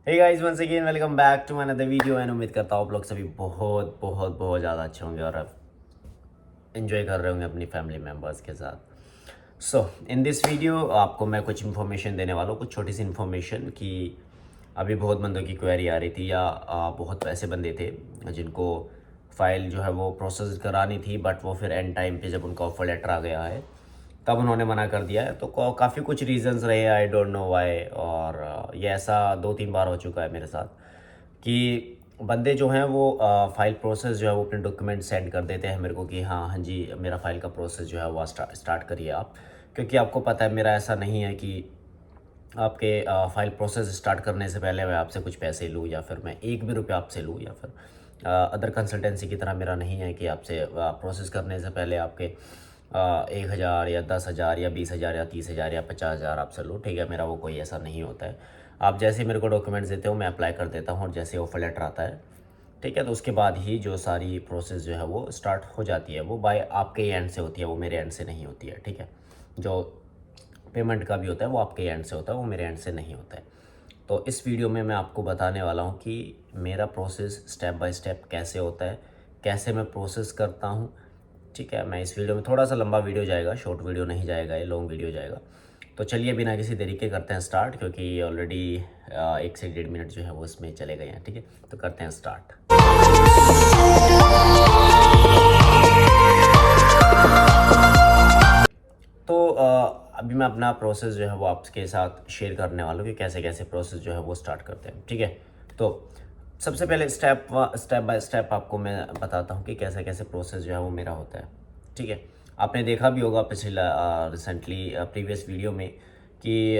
Hey guys, once again welcome back to another video and उम्मीद करता हूँ आप लोग सभी बहुत बहुत बहुत ज़्यादा अच्छे होंगे और एंजॉय कर रहे होंगे अपनी फैमिली मेम्बर्स के साथ। सो इन दिस वीडियो आपको मैं कुछ इन्फॉर्मेशन देने वाला हूँ, कुछ छोटी सी इन्फॉर्मेशन कि अभी बहुत बंदों की क्वेरी आ रही थी या बहुत ऐसे बंदे थे जिनको फ़ाइल जो है वो प्रोसेस करानी थी, बट वो फिर एंड टाइम पे जब उनका ऑफर लेटर आ गया है तब उन्होंने मना कर दिया है। तो काफ़ी कुछ रीज़न्स रहे, आई डोंट नो वाई। और ये ऐसा 2-3 बार हो चुका है मेरे साथ कि बंदे जो हैं वो फ़ाइल प्रोसेस जो है वो अपने डॉक्यूमेंट सेंड कर देते हैं मेरे को कि हाँ हाँ जी, मेरा फ़ाइल का प्रोसेस जो है वो स्टार्ट करिए आप। क्योंकि आपको पता है मेरा ऐसा नहीं है कि आपके फ़ाइल प्रोसेस स्टार्ट करने से पहले मैं आपसे कुछ पैसे लूँ या फिर मैं एक भी रुपया आपसे लूँ, या फिर अदर कंसल्टेंसी की तरह मेरा नहीं है कि आपसे प्रोसेस करने से पहले आपके 1,000 या 10,000 या 20,000 या 30,000 या 50,000 आपसे लूँ। ठीक है, मेरा वो कोई ऐसा नहीं होता है। आप जैसे ही मेरे को डॉक्यूमेंट्स देते हो मैं अप्लाई कर देता हूँ और जैसे ऑफर लेटर आता है, ठीक है, तो उसके बाद ही जो सारी प्रोसेस जो है वो स्टार्ट हो जाती है। वो बाय आपके ही एंड से होती है, वो मेरे एंड से नहीं होती है। ठीक है, जो पेमेंट का भी होता है वो आपके एंड से होता है, वो मेरे एंड से नहीं होता है। तो इस वीडियो में मैं आपको बताने वाला हूँ कि मेरा प्रोसेस स्टेप बाय स्टेप कैसे होता है, कैसे मैं प्रोसेस करता हूँ। ठीक है, मैं इस वीडियो में थोड़ा सा लंबा वीडियो जाएगा, शॉर्ट वीडियो नहीं जाएगा, ये लॉन्ग वीडियो जाएगा। तो चलिए बिना किसी देरी के करते हैं स्टार्ट, क्योंकि ऑलरेडी 1 से 1.5 मिनट जो है वो इसमें चले गए हैं। ठीक है, तो करते हैं स्टार्ट। तो अभी मैं अपना प्रोसेस जो है वो आपके साथ शेयर करने वाला हूँ कि कैसे कैसे प्रोसेस जो है वो स्टार्ट करते हैं। ठीक है, तो सबसे पहले स्टेप बाय स्टेप आपको मैं बताता हूँ कि कैसे कैसे प्रोसेस जो है वो मेरा होता है। ठीक है, आपने देखा भी होगा पिछला रिसेंटली प्रीवियस वीडियो में कि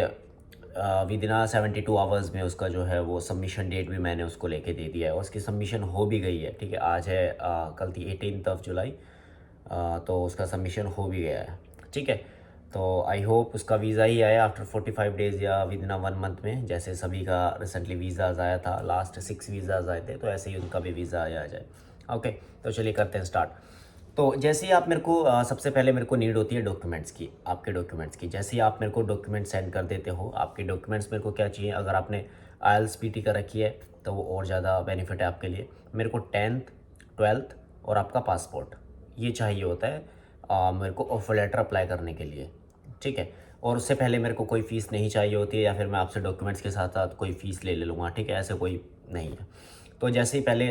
विद इन 72 आवर्स में उसका जो है वो सबमिशन डेट भी मैंने उसको लेके दे दिया है और उसकी सबमिशन हो भी गई है। ठीक है, आज है कल थी 18 जुलाई, तो उसका सबमिशन हो भी गया है। ठीक है, तो आई होप उसका वीज़ा ही आया आफ्टर 45 डेज़ या विद इन 1 मंथ में, जैसे सभी का रिसेंटली वीज़ाज़ आया था। लास्ट 6 वीज़ाज़ आए थे, तो ऐसे ही उनका भी वीज़ा आया आ जाए। ओके, तो चलिए करते हैं स्टार्ट। तो जैसे ही आप मेरे को सबसे पहले मेरे को नीड होती है डॉक्यूमेंट्स की, आपके डॉक्यूमेंट्स की। जैसे ही आप मेरे को डॉक्यूमेंट सेंड कर देते हो, आपके डॉक्यूमेंट्स मेरे को क्या चाहिए, अगर आपने आईएलटीएस पीटी कर रखी है तो वो और ज़्यादा बेनिफिट है आपके लिए। मेरे को 10th 12th और आपका पासपोर्ट ये चाहिए होता है मेरे को ऑफर लेटर अप्लाई करने के लिए। ठीक है, और उससे पहले मेरे को कोई फ़ीस नहीं चाहिए होती है, या फिर मैं आपसे डॉक्यूमेंट्स के साथ साथ कोई फ़ीस ले लूँगा। ठीक है, ऐसे कोई नहीं है। तो जैसे ही पहले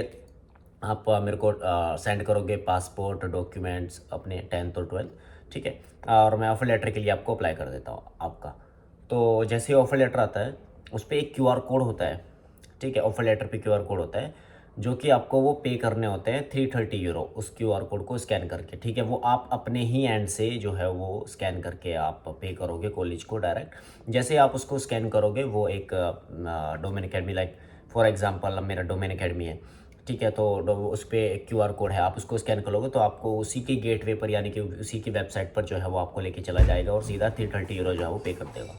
आप मेरे को सेंड करोगे पासपोर्ट डॉक्यूमेंट्स अपने 10th और 12th। ठीक है, और मैं ऑफर लेटर के लिए आपको अप्लाई कर देता हूँ आपका। तो जैसे ही ऑफर लेटर आता है उस पर एक क्यूआर कोड होता है। ठीक है, ऑफर लेटर पे क्यूआर कोड होता है जो कि आपको वो पे करने होते हैं 330 यूरो उस क्यूआर कोड को स्कैन करके। ठीक है, वो आप अपने ही एंड से जो है वो स्कैन करके आप पे करोगे कॉलेज को डायरेक्ट। जैसे आप उसको स्कैन करोगे वो एक domain academy, like for example मेरा डोमेन अकेडमी है। ठीक है, तो उस पर एक क्यूआर कोड है, आप उसको स्कैन करोगे तो आपको उसी के गेटवे पर यानी कि उसी की वेबसाइट पर जो है वो आपको लेके चला जाएगा और सीधा 330 यूरो जो है वो पे कर देगा।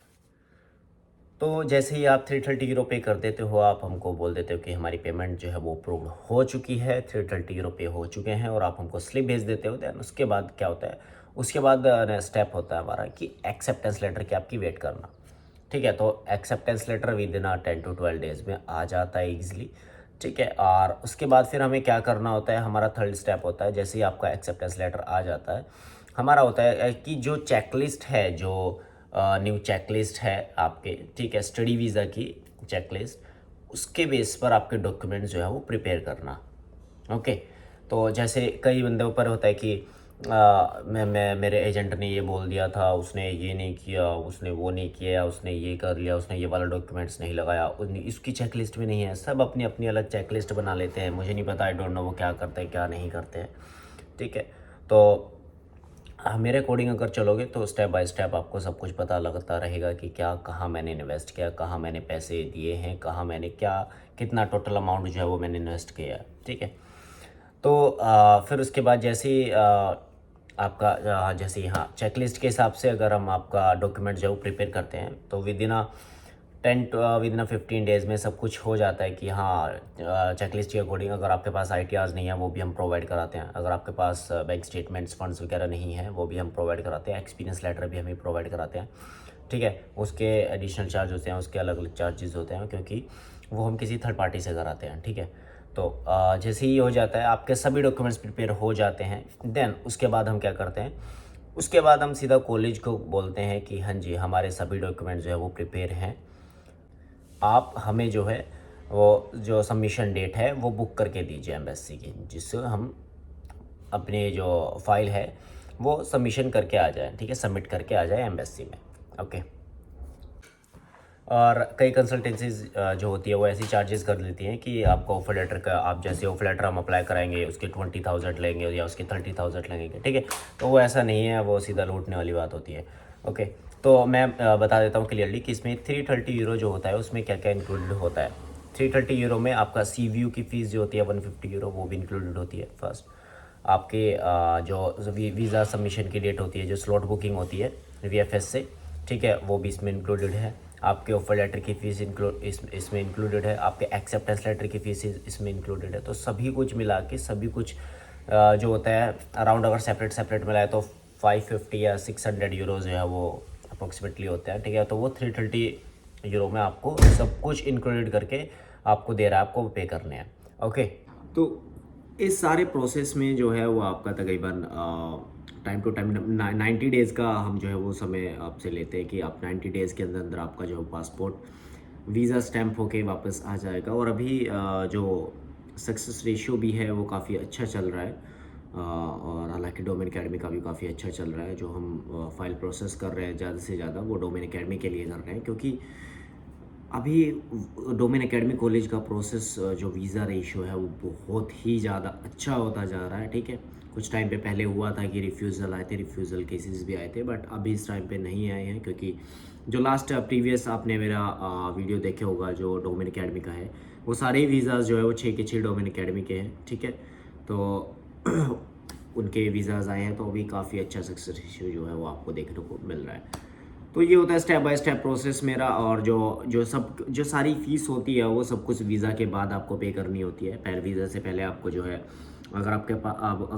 तो जैसे ही आप 330 यूरो पे कर देते हो, आप हमको बोल देते हो कि हमारी पेमेंट जो है वो अप्रूव्ड हो चुकी है, 330 यूरो पे हो चुके हैं, और आप हमको स्लिप भेज देते हो। दैन उसके बाद क्या होता है, उसके बाद स्टेप होता है हमारा कि एक्सेप्टेंस लेटर की आपकी वेट करना। ठीक है, तो acceptance letter within 10 to 12 days में आ जाता है ईजिली। ठीक है, और उसके बाद फिर हमें क्या करना होता है, हमारा थर्ड स्टेप होता है। जैसे ही आपका एक्सेप्टेंस लेटर आ जाता है, हमारा होता है कि जो चेकलिस्ट है, जो न्यू चेकलिस्ट है आपके, ठीक है, स्टडी वीज़ा की चेकलिस्ट, उसके बेस पर आपके डॉक्यूमेंट्स जो है वो प्रिपेयर करना। ओके, तो जैसे कई बंदों पर होता है कि मैं मेरे एजेंट ने ये बोल दिया था, उसने ये नहीं किया, उसने वो नहीं किया, उसने ये कर लिया, उसने ये वाला डॉक्यूमेंट्स नहीं लगाया, इसकी चेक लिस्ट में नहीं है। सब अपनी अपनी अलग चेक लिस्ट बना लेते हैं, मुझे नहीं पता, आई डोंट नो वो क्या करते हैं क्या नहीं करते हैं। ठीक है, तो मेरे अकॉर्डिंग अगर चलोगे तो स्टेप बाय स्टेप आपको सब कुछ पता लगता रहेगा कि क्या कहाँ मैंने इन्वेस्ट किया, कहाँ मैंने पैसे दिए हैं, कहाँ मैंने क्या कितना टोटल अमाउंट जो है वो मैंने इन्वेस्ट किया है। ठीक है, तो फिर उसके बाद जैसे ही आपका जैसे ही हाँ चेकलिस्ट के हिसाब से अगर हम आपका डॉक्यूमेंट जो है वो प्रिपेयर करते हैं तो विद इन 15 डेज़ में सब कुछ हो जाता है कि हाँ चेकलिस्ट के अकॉर्डिंग। अगर आपके पास ITRs नहीं है वो भी हम प्रोवाइड कराते हैं, अगर आपके पास बैंक स्टेटमेंट्स फंड्स वगैरह नहीं है वो भी हम प्रोवाइड कराते हैं, एक्सपीरियंस लेटर भी हमें प्रोवाइड कराते हैं। ठीक है, उसके एडिशनल चार्ज होते हैं, उसके अलग अलग चार्जेस होते हैं, क्योंकि वो हम किसी थर्ड पार्टी से कराते हैं, ठीक है। तो जैसे ही हो जाता है, आपके सभी डॉक्यूमेंट्स प्रिपेयर हो जाते हैं, देन उसके बाद हम क्या करते हैं, उसके बाद हम सीधा कॉलेज को बोलते हैं कि हाँ जी, हमारे सभी डॉक्यूमेंट जो है वो प्रिपेयर हैं, आप हमें जो है वो जो सबमिशन डेट है वो बुक करके दीजिए एम्बेसी की, जिससे हम अपने जो फाइल है वो सबमिशन करके आ जाए, ठीक है, सबमिट करके आ जाए एम्बेसी में। ओके। और कई कंसल्टेंसीज जो होती है वो ऐसी चार्जेस कर लेती हैं कि आपको ऑफर लेटर का, आप जैसे ऑफर लेटर हम अप्लाई कराएंगे उसके 20,000 लेंगे या उसके 30,000 लेंगे, ठीक है। तो वो ऐसा नहीं है, वो सीधा लूटने वाली बात होती है। ओके। तो मैं बता देता हूँ क्लियरली कि इसमें 330 यूरो जो होता है उसमें क्या क्या इंक्लूडेड होता है। 330 यूरो में आपका CVU की फ़ीस जो होती है 150 यूरो, वो भी इंक्लूडेड होती है फर्स्ट। आपके जो वीज़ा सबमिशन की डेट होती है, जो स्लॉट बुकिंग होती है VFS से, ठीक है, वो भी इसमें इंक्लूडेड है। आपके ऑफर लेटर की फ़ीस इसमें इंक्लूडेड है। आपके एक्सेप्टेंस लेटर की फ़ीस इसमें इंक्लूडेड है। तो सभी कुछ मिला के सभी कुछ जो होता है अराउंड, अगर सेपरेट मिलाए तो 550 या 600 यूरो जो है वो अप्रोक्सीमेटली होते हैं, ठीक है। तो वो 330 यूरो में आपको सब कुछ इंक्लूडेड करके आपको दे रहा है, आपको पे करने हैं। ओके। तो इस सारे प्रोसेस में जो है वो आपका तकरीबन टाइम टू टाइम 90 डेज़ का हम जो है वो समय आपसे लेते हैं कि आप 90 डेज़ के अंदर अंदर आपका जो पासपोर्ट वीज़ा स्टैम्प होके वापस आ जाएगा। और अभी जो सक्सेस रेशियो भी है वो काफ़ी अच्छा चल रहा है। और हालांकि डोमेन अकेडमी का भी काफ़ी अच्छा चल रहा है। जो हम फाइल प्रोसेस कर रहे हैं ज़्यादा से ज़्यादा वो डोमेन अकेडमी के लिए कर रहे हैं, क्योंकि अभी डोमेन एकेडमी कॉलेज का प्रोसेस जो वीज़ा रेशियो है वो बहुत ही ज़्यादा अच्छा होता जा रहा है, ठीक है। कुछ टाइम पे पहले हुआ था कि रिफ्यूज़ल आए थे, रिफ्यूज़ल केसेस भी आए थे, बट अभी इस टाइम पे नहीं आए हैं, क्योंकि जो लास्ट प्रीवियस आपने मेरा वीडियो देखे होगा जो डोमेन एकेडमी का है, वो सारे वीज़ाज़ जो है वो 6 के 6 डोमेन एकेडमी के हैं, ठीक है। तो उनके वीज़ाज़ आए हैं, तो अभी काफ़ी अच्छा सक्सेस रेशियो जो है वो आपको देखने को मिल रहा है। तो ये होता है स्टेप बाय स्टेप प्रोसेस मेरा। और जो सारी फीस होती है वो सब कुछ वीज़ा के बाद आपको पे करनी होती है। पहले वीज़ा से पहले आपको जो है, अगर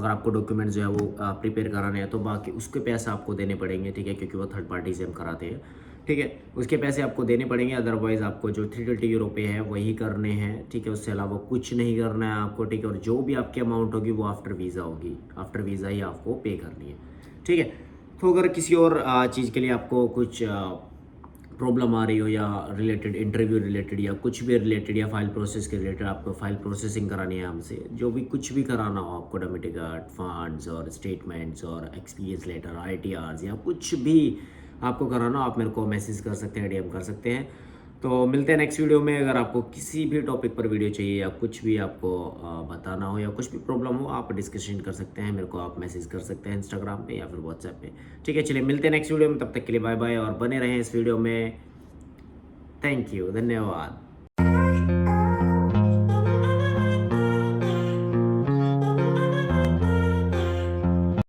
आपको डॉक्यूमेंट जो है वो प्रिपेयर कराने हैं तो बाकी उसके पैसे आपको देने पड़ेंगे, ठीक है, क्योंकि वो थर्ड पार्टी से हम कराते हैं, ठीक है। उसके पैसे आपको देने पड़ेंगे, अदरवाइज़ आपको जो 330 यूरो पे है वही करने हैं, ठीक है। उससे अलावा कुछ नहीं करना है आपको, ठीक है। और जो भी आपकी अमाउंट होगी वो आफ्टर वीज़ा होगी, आफ्टर वीज़ा ही आपको पे करनी है, ठीक है। तो अगर किसी और चीज़ के लिए आपको कुछ प्रॉब्लम आ रही हो, या रिलेटेड इंटरव्यू रिलेटेड या कुछ भी रिलेटेड, या फाइल प्रोसेस के रिलेटेड आपको फाइल प्रोसेसिंग करानी है हमसे, जो भी कुछ भी कराना हो आपको, डोमेन कार्ड, फंड्स और स्टेटमेंट्स और एक्सपीरियंस लेटर, ITRs या कुछ भी आपको कराना हो, आप मेरे को मैसेज कर सकते हैं, DM कर सकते हैं। तो मिलते हैं नेक्स्ट वीडियो में। अगर आपको किसी भी टॉपिक पर वीडियो चाहिए या कुछ भी आपको बताना हो या कुछ भी प्रॉब्लम हो, आप डिस्कशन कर सकते हैं, मेरे को आप मैसेज कर सकते हैं इंस्टाग्राम पे या फिर व्हाट्सएप पे, ठीक है। चलिए मिलते हैं नेक्स्ट वीडियो में, तब तक के लिए बाय बाय और बने रहें इस वीडियो में। थैंक यू, धन्यवाद।